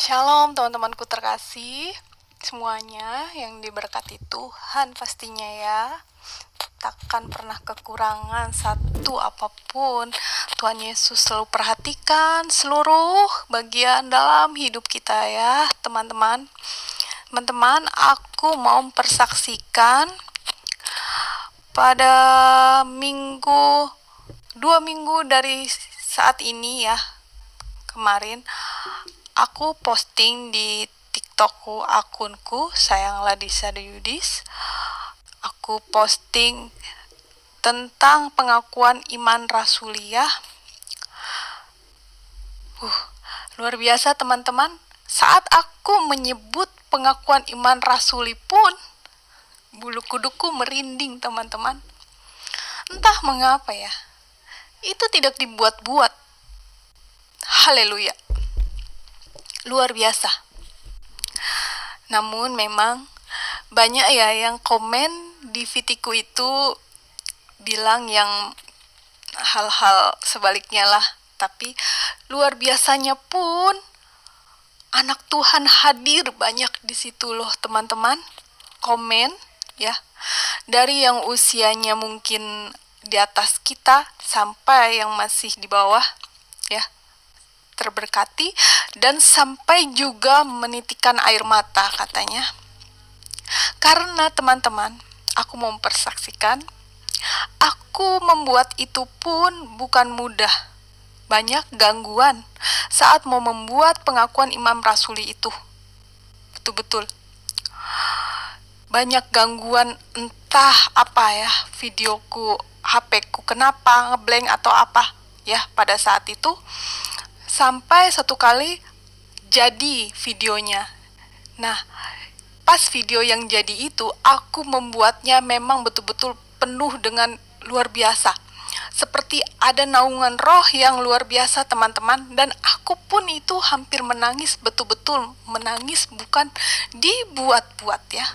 Shalom teman-temanku terkasih semuanya yang diberkati Tuhan pastinya ya. Takkan pernah kekurangan satu apapun. Tuhan Yesus selalu perhatikan seluruh bagian dalam hidup kita ya teman-teman. Teman-teman, aku mau mempersaksikan pada 2 minggu dari saat ini ya, kemarin aku posting di TikTokku, akunku Sayang Ladisa Yudis. Aku posting tentang pengakuan iman rasuliah. Luar biasa teman-teman. Saat aku menyebut pengakuan iman rasuli pun bulu kuduku merinding teman-teman. Entah mengapa ya, itu tidak dibuat-buat. Haleluya. Luar biasa. Namun memang banyak ya yang komen di VT-ku itu bilang yang hal-hal sebaliknya lah. Tapi luar biasanya pun anak Tuhan hadir banyak di situ loh teman-teman. Komen ya. Dari yang usianya mungkin di atas kita sampai yang masih di bawah ya. Terberkati dan sampai juga menitikan air mata katanya. Karena teman-teman, aku mau mempersaksikan, aku membuat itu pun bukan mudah. Banyak gangguan saat mau membuat pengakuan imam rasuli itu. Betul-betul. Banyak gangguan entah apa ya, videoku, HP-ku kenapa ngeblank atau apa ya pada saat itu. Sampai satu kali jadi videonya. Nah, pas video yang jadi itu, aku membuatnya memang betul-betul penuh dengan luar biasa. Seperti ada naungan roh yang luar biasa teman-teman. Dan aku pun itu hampir menangis, betul-betul menangis, bukan dibuat-buat ya.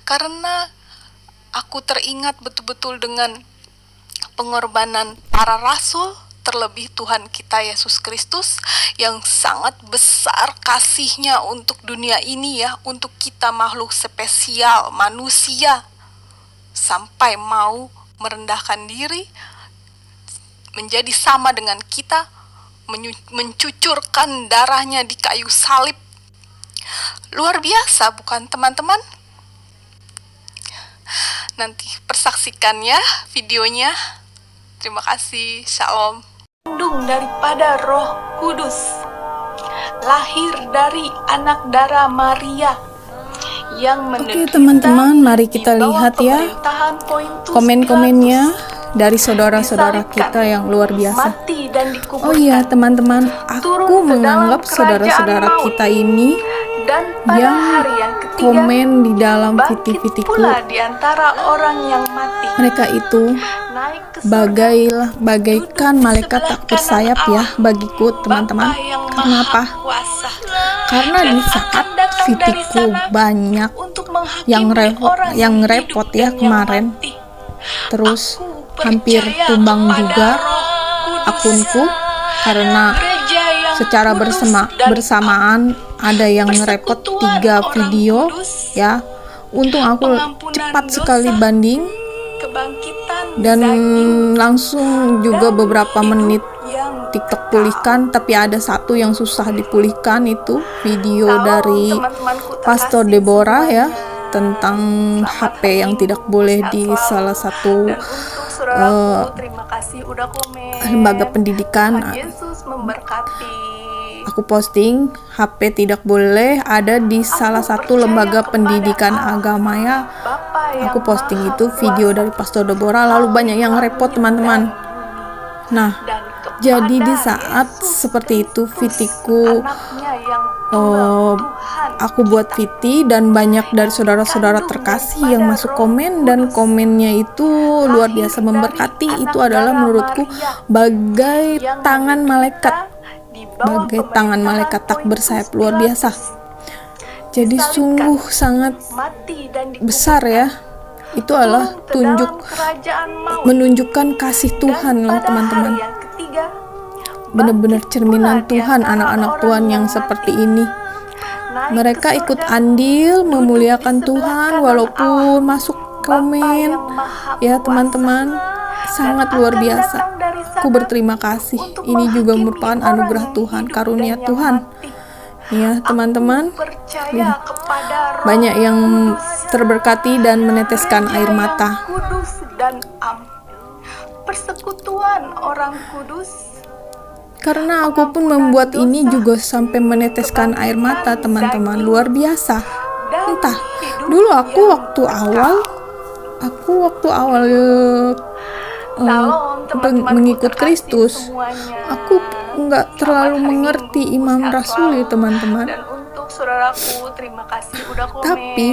Karena aku teringat betul-betul dengan pengorbanan para rasul, terlebih Tuhan kita Yesus Kristus yang sangat besar kasih-Nya untuk dunia ini ya, untuk kita makhluk spesial manusia, sampai mau merendahkan diri menjadi sama dengan kita, mencucurkan darahnya di kayu salib. Luar biasa bukan teman-teman? Nanti persaksikan ya videonya. Terima kasih. Shalom. Kandung daripada Roh Kudus, lahir dari anak darah Maria yang Oke teman-teman, mari kita lihat ya komen-komennya dari saudara-saudara kita yang luar biasa. Oh iya teman-teman, aku menganggap saudara-saudara kita ini yang komen di dalam VT-VT-ku, mereka itu bagaikan malaikat tak bersayap ya bagiku teman-teman. Karena apa? Karena di saat VT-ku banyak yang repot ya kemarin, terus hampir tumbang juga akunku karena secara bersamaan ada yang ngerepot 3 video ya. Untung aku cepat sekali banding dan langsung juga beberapa menit TikTok pulihkan. Tapi ada satu yang susah dipulihkan, itu video dari Pastor Deborah ya, tentang HP yang tidak boleh di salah satu lembaga pendidikan. Aku posting HP tidak boleh ada di salah satu lembaga pendidikan agama ya. Aku posting itu video dari Pastor Deborah, lalu banyak yang repot teman-teman. Nah, jadi di saat seperti itu VT-ku, aku buat VT dan banyak dari saudara-saudara terkasih yang masuk komen, dan komennya itu luar biasa memberkati. Itu adalah menurutku bagai tangan malaikat tak bersayap, luar biasa. Jadi sungguh sangat besar ya. Itu adalah menunjukkan kasih Tuhan lah teman-teman. Benar-benar cerminan Tuhan anak-anak Tuhan yang seperti ini. Mereka ikut andil memuliakan Tuhan walaupun masuk komen. Ya teman-teman, sangat luar biasa. Aku berterima kasih. Ini juga merupakan anugerah Tuhan, karunia Tuhan. Ya teman-teman, lihat. Banyak yang terberkati dan meneteskan air mata. Persekutuan orang kudus. Karena aku pun membuat ini juga sampai meneteskan air mata teman-teman, luar biasa. Entah, dulu aku waktu awal mengikut Kristus, aku nggak terlalu mengerti Imam Rasuli teman-teman. Dan untuk saudaraku, terima kasih udah komen. Tapi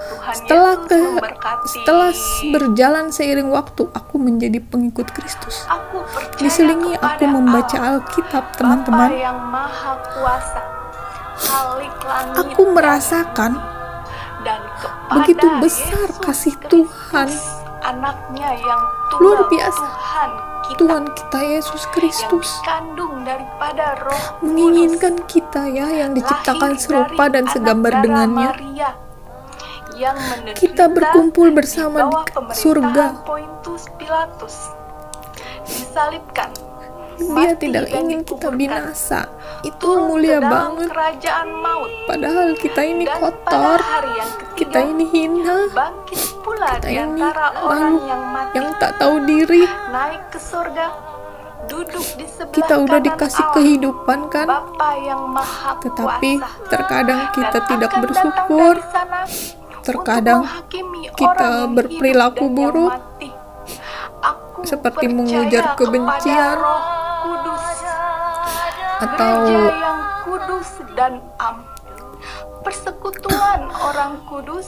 Tuhan setelah Yesus memberkati. setelah berjalan seiring waktu, aku menjadi pengikut Kristus. Aku percaya Diselingi kepada aku membaca Allah, Alkitab Bapa teman-teman. yang Maha Kuasa, Khalik langit Aku merasakan dan kepada begitu besar Yesus kasih Kristus, Tuhan, anaknya yang tunggal, luar biasa. Tuhan kita, Tuhan kita Yesus yang Kristus dikandung daripada Roh menginginkan Kudus, kita ya, yang diciptakan lahir serupa dari dan segambar anak darah dengannya. Maria, yang menderita Kita berkumpul bersama di bawah di pemerintahan surga. Pontius Pilatus, disalibkan, Dia mati tidak dan ingin kita dikuburkan, binasa. Itu turun mulia ke dalam banget. kerajaan maut, Padahal kita ini dan kotor, pada hari yang ketiga kita ini hina, bangkit pula kita di ini antara orang malu, yang mati, yang tak tahu diri. naik ke surga, duduk di sebelah Kita udah kanan dikasih Allah, kehidupan kan, Bapa yang Maha tetapi Kuasa, terkadang kita dan tidak akan bersyukur. datang dari sana Terkadang untuk menghakimi kita orang yang berperilaku hidup dan yang buruk, mati. Aku seperti percaya mengujar kepada kebencian, Roh Kudus, atau gereja yang kudus dan persekutuan orang kudus,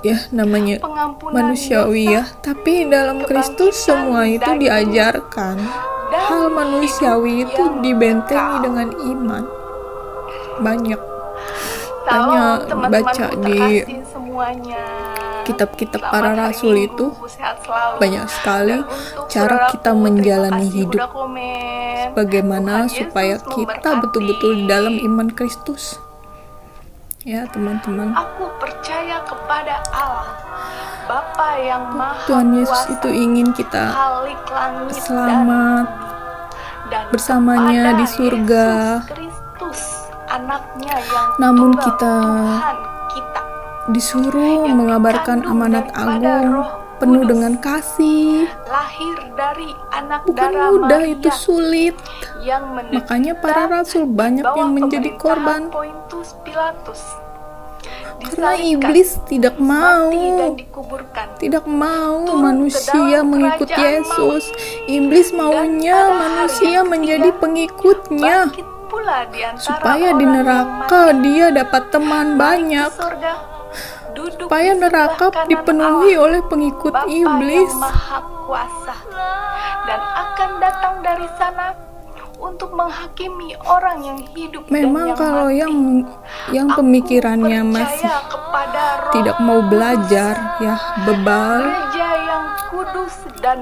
ya namanya pengampunan manusiawi ya. Tapi dalam Kristus semua itu diajarkan. Hal manusiawi itu dibentengi dengan iman. Banyak baca di kitab-kitab para rasul itu, banyak sekali cara kita menjalani hidup. Bagaimana supaya kita betul-betul di dalam iman Kristus. Ya teman-teman, aku percaya kepada Allah, Bapa yang Maha Tuhan Yesus Kuasa, itu ingin kita Khalik langit selamat dan bersamanya di kepada surga. Yesus Kristus, anaknya yang Namun tunggal, kita Tuhan kita, disuruh yang mengabarkan dikandung amanat daripada agung Roh penuh Kudus, dengan kasih. lahir dari anak Bukan darah mudah, Maria, itu sulit. yang menderita Makanya para rasul banyak di bawah yang menjadi pemerintahan korban. Pontius Pilatus, Karena disalibkan, iblis tidak mau. mati dan dikuburkan, Tidak mau turun ke manusia dalam mengikut kerajaan Yesus. Iblis maunya pada hari manusia yang menjadi ketiga, pengikutnya, bangkit pula di antara supaya di orang yang neraka mati, dia dapat teman naik banyak, ke surga, duduk supaya di sebelah neraka kanan dipenuhi Allah, oleh pengikut Bapa iblis. yang Maha Kuasa, dan akan datang dari sana untuk menghakimi orang yang hidup Memang dan yang kalau mati. yang Aku pemikirannya percaya masih kepada Roh tidak mau Kudus, belajar ya, bebal, gereja yang kudus dan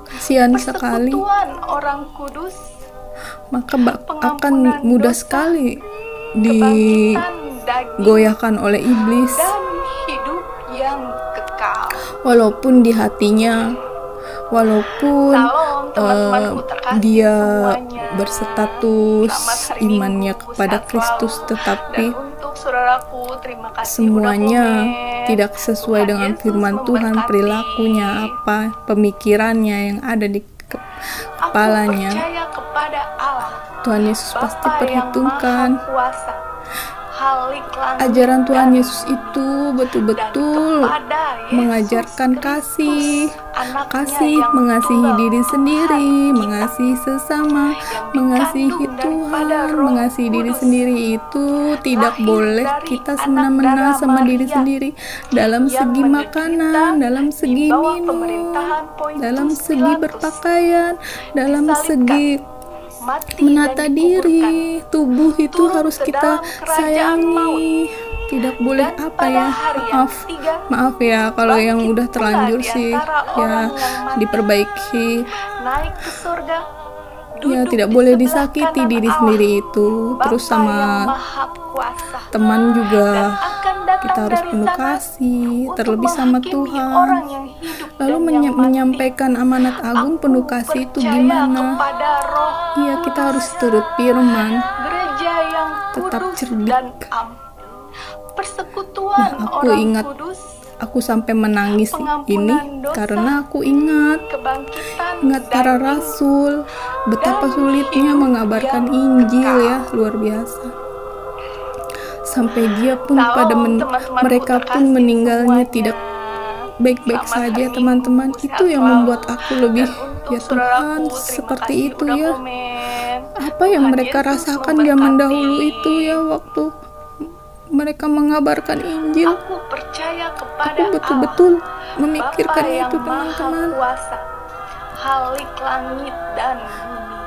kasihan sekali, persekutuan orang kudus, maka akan pengampunan mudah dosa, sekali kebangkitan daging, digoyahkan oleh iblis. dan hidup yang kekal. Walaupun di hatinya, walaupun Salam teman-temanku terkasih dia semuanya. berstatus Selamat hari imannya Minggu, kepada sehat Kristus, selalu. tetapi Dan untuk saudaraku, terima kasih semuanya udah komen. tidak sesuai Tuhan dengan Yesus firman Tuhan, memberkati. perilakunya apa, pemikirannya yang ada di Aku kepalanya. percaya kepada Allah, Tuhan Yesus pasti Bapa yang perhitungkan. Maha Kuasa, Khalik langit Ajaran Tuhan dan Yesus itu betul-betul dan kepada Yesus mengajarkan Kristus, kasih, anaknya yang mengasihi tunggal, diri Tuhan sendiri, kita, mengasihi sesama, yang mengasihi dikandung daripada Tuhan, Roh mengasihi diri Kudus, sendiri itu tidak lahir boleh dari kita anak semena-mena darah sama diri Maria, sendiri dalam yang segi menderita makanan, dalam di segi bawah minum, pemerintahan Pontius dalam segi Pilatus, berpakaian, dalam disalibkan, segi mati menata dan diri. Tubuh itu turun harus ke kita dalam kerajaan sayangi. Tidak boleh dan apa pada ya, hari yang maaf ketiga, maaf ya kalau yang bangkit udah pula terlanjur di sih antara ya, orang yang mati, diperbaiki. naik ke surga, ya tidak boleh disakiti diri sendiri itu. Terus sama teman juga kita harus penuh kasih, terlebih sama Tuhan. Lalu menyampaikan amanat agung penuh kasih itu gimana? Iya, kita harus turut firman, tetap cerdik. Nah, aku ingat, aku sampai menangis ini karena aku ingat para rasul, betapa sulitnya mengabarkan Injil ya, luar biasa. Sampai dia pun mereka pun meninggalnya tidak baik-baik saja, teman-teman. Itu yang membuat aku lebih, ya Tuhan, seperti itu ya. Apa yang mereka rasakan zaman dahulu itu ya, waktu mereka mengabarkan Injil. Aku betul-betul memikirkan itu, teman-teman.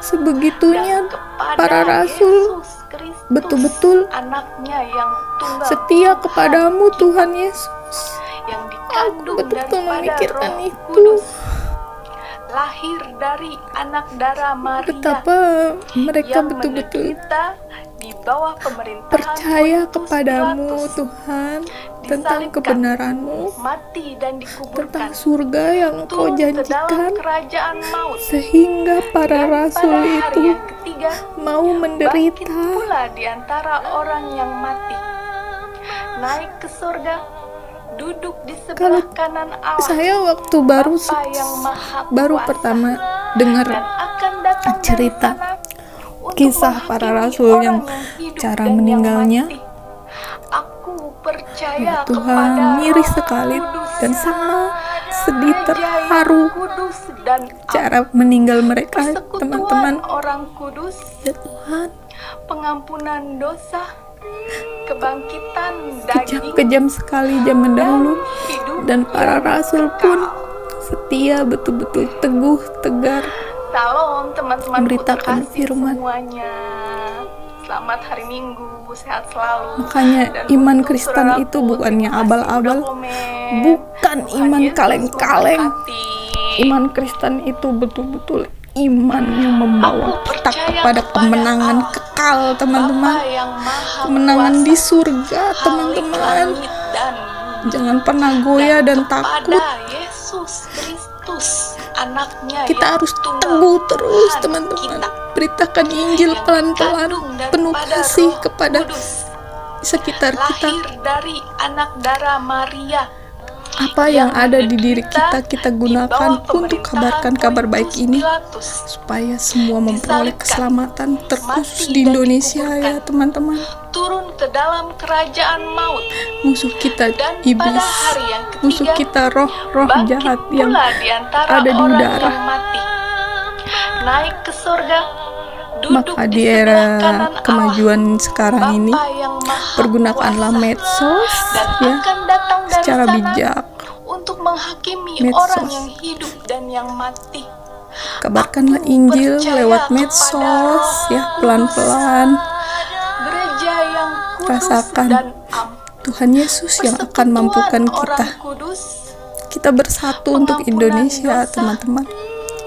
Sebegitunya para rasul betul-betul setia kepadamu, Tuhan Yesus. Aku betul-betul memikirkan itu. Lahir dari anak darah Maria, betapa mereka betul-betul di bawah pemerintahan percaya kepadamu, Tuhan, tentang kebenaran-Mu, mati dan dikuburkan, tentang surga yang Kau janjikan, kerajaan maut, sehingga para rasul itu ketiga, mau menderita. Pula di antara orang yang mati, naik ke surga, duduk di sebelah kanan Allah. Saya waktu baru pertama dengar cerita kisah para rasul yang cara meninggalnya, aku percaya ya Tuhan, miris sekali dan sangat sedih, terharu cara meninggal mereka, teman-teman. Orang kudus, ya Tuhan, pengampunan dosa, kebangkitan kejam sekali zaman dahulu, dan para rasul pun setia, betul-betul teguh, tegar, Salam teman-teman memberitakan firman. Semuanya, selamat hari Minggu, sehat selalu. Makanya iman Kristen itu bukannya abal-abal, bukan iman kaleng-kaleng. Iman Kristen itu betul-betul iman yang membawa kita kepada kemenangan kekal, teman-teman. Kemenangan di surga, teman-teman. Jangan pernah goyah dan takut. Yesus Kristus, anaknya kita harus teguh terus, teman-teman. Beritakan Injil pelan-pelan, penuh kasih kepada sekitar kita. Lahir dari anak darah Maria, apa yang ada di diri kita, kita gunakan untuk kabarkan kabar baik ini, supaya semua memperoleh keselamatan, terkhusus di Indonesia ya teman-teman. Turun ke dalam kerajaan maut. Musuh kita iblis, musuh kita roh-roh jahat yang ada di udara. Naik ke surga, maka di era kemajuan sekarang ini, pergunakanlah medsos ya secara bijak. Untuk menghakimi orang yang hidup dan yang mati. Kabarkanlah Injil lewat medsos ya, pelan-pelan. Rasakan Tuhan Yesus yang akan mampukan kita. Kita bersatu untuk Indonesia, teman-teman.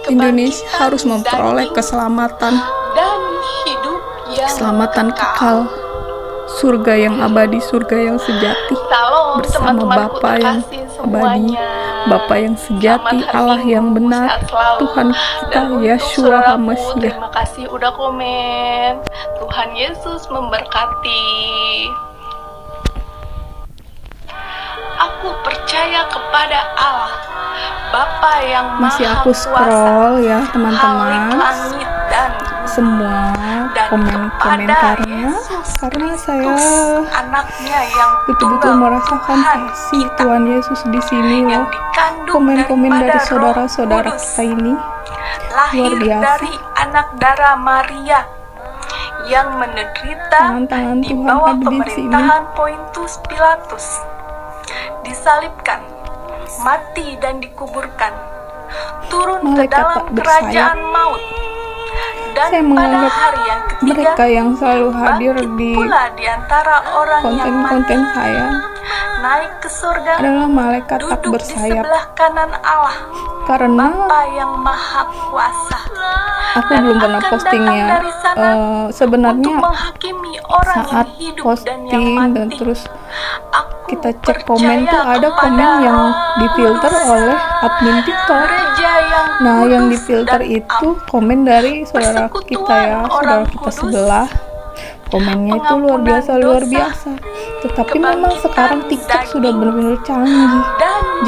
Indonesia harus memperoleh keselamatan, keselamatan kekal, surga yang abadi, surga yang sejati, bersama Bapa yang abadi, Bapa yang sejati, Allah yang benar, Tuhan kita Yeshua HaMashiach. Terima kasih udah komen. Tuhan Yesus memberkati. Aku percaya kepada Allah, Bapa yang masih Maha aku scroll Kuasa, ya teman-teman, langit dan semua komen-komentarnya, karena saya anaknya yang betul-betul merasakan kasih Tuhan Yesus di sini loh. Komen-komen dari saudara-saudara kita ini luar biasa. Dari anak darah Maria yang menderita Tangan-tangan di Tuhan bawah ada di sini. pemerintahan Pontius Pilatus, disalibkan, mati dan dikuburkan, turun ke Malaikat dalam tak bersayap kerajaan maut, dan Dan saya pada menganggap hari yang ketiga, mereka yang selalu hadir bangkit di pula di antara orang yang mati, konten-konten saya naik ke surga, adalah malaikat tak duduk di bersayap. sebelah kanan Allah, Karena Bapa yang Maha Kuasa. aku Dan belum pernah akan postingnya. datang dari sana untuk Sebenarnya menghakimi orang saat yang hidup dan yang posting mati. dan terus Aku kita cek komen tuh ada percaya komen kepada yang difilter Kudus, oleh admin TikTok. gereja yang Nah, yang kudus difilter dan itu komen dari saudara kita ya, saudara kita sebelah. Komennya itu luar biasa. Tetapi memang sekarang TikTok sudah benar-benar canggih.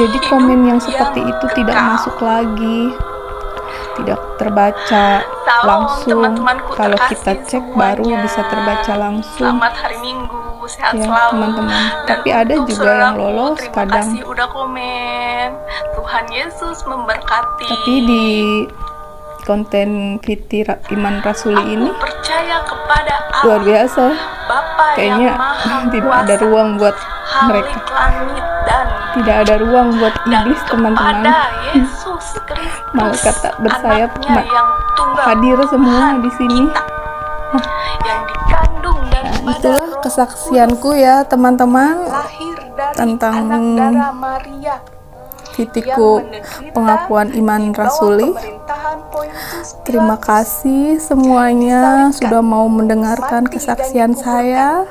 Jadi komen yang seperti itu tidak masuk lagi, tidak terbaca langsung. Kalau kita cek baru bisa terbaca langsung. Selamat hari Minggu, sehat Ya, selalu. teman-teman. Dan Tapi ada untuk juga yang saudaraku, lolos terima kadang. kasih udah komen. Tuhan Yesus memberkati. Tapi di konten Fiti Iman Rasuli ini percaya kepada luar biasa. Bapa Kayaknya yang Maha tidak Kuasa, ada ruang buat Halik mereka. langit dan Tidak ada ruang buat dan iblis, teman-teman. kepada Yesus Kristus, Malaikat tak bersayap anaknya yang tunggal hadir semua Tuhan di sini. kita, yang dikandung daripada Itulah Roh kesaksianku ya, teman-teman, Kudus, lahir dari tentang anak darah Maria, Fitiku pengakuan iman rasuli. Terima kasih semuanya sudah mau mendengarkan kesaksian saya.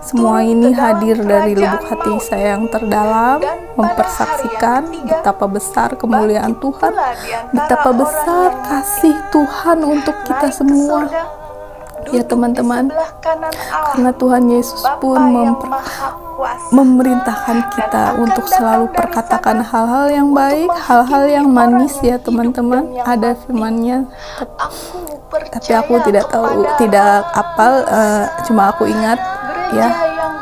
Semua ini hadir dari lubuk hati saya yang terdalam, mempersaksikan betapa besar kemuliaan Tuhan, betapa besar kasih Tuhan untuk kita semua. Ya teman-teman, karena Tuhan Yesus pun memerintahkan kita untuk selalu perkatakan hal-hal yang baik, hal-hal yang manis ya teman-teman. Ada firman-Nya, tapi aku tidak tahu, tidak hafal, cuma aku ingat ya,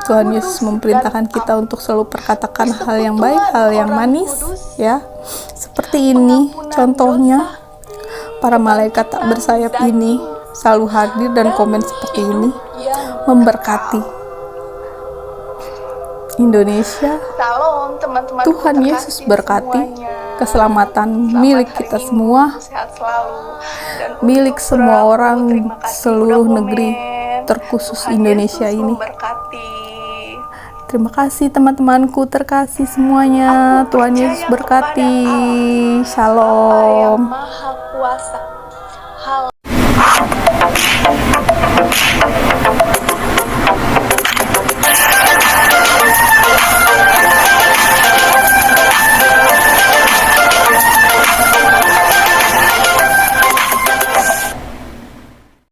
Tuhan Yesus memerintahkan kita untuk selalu perkatakan hal yang baik, hal yang manis ya. Seperti ini contohnya, para malaikat tak bersayap ini selalu hadir dan komen seperti ini, memberkati Indonesia. Salam teman-teman. Tuhan Yesus berkati keselamatan milik kita semua, milik semua orang seluruh negeri, terkhusus Indonesia ini. Terima kasih teman-temanku terkasih semuanya. Tuhan Yesus berkati. Shalom. Maha Kuasa.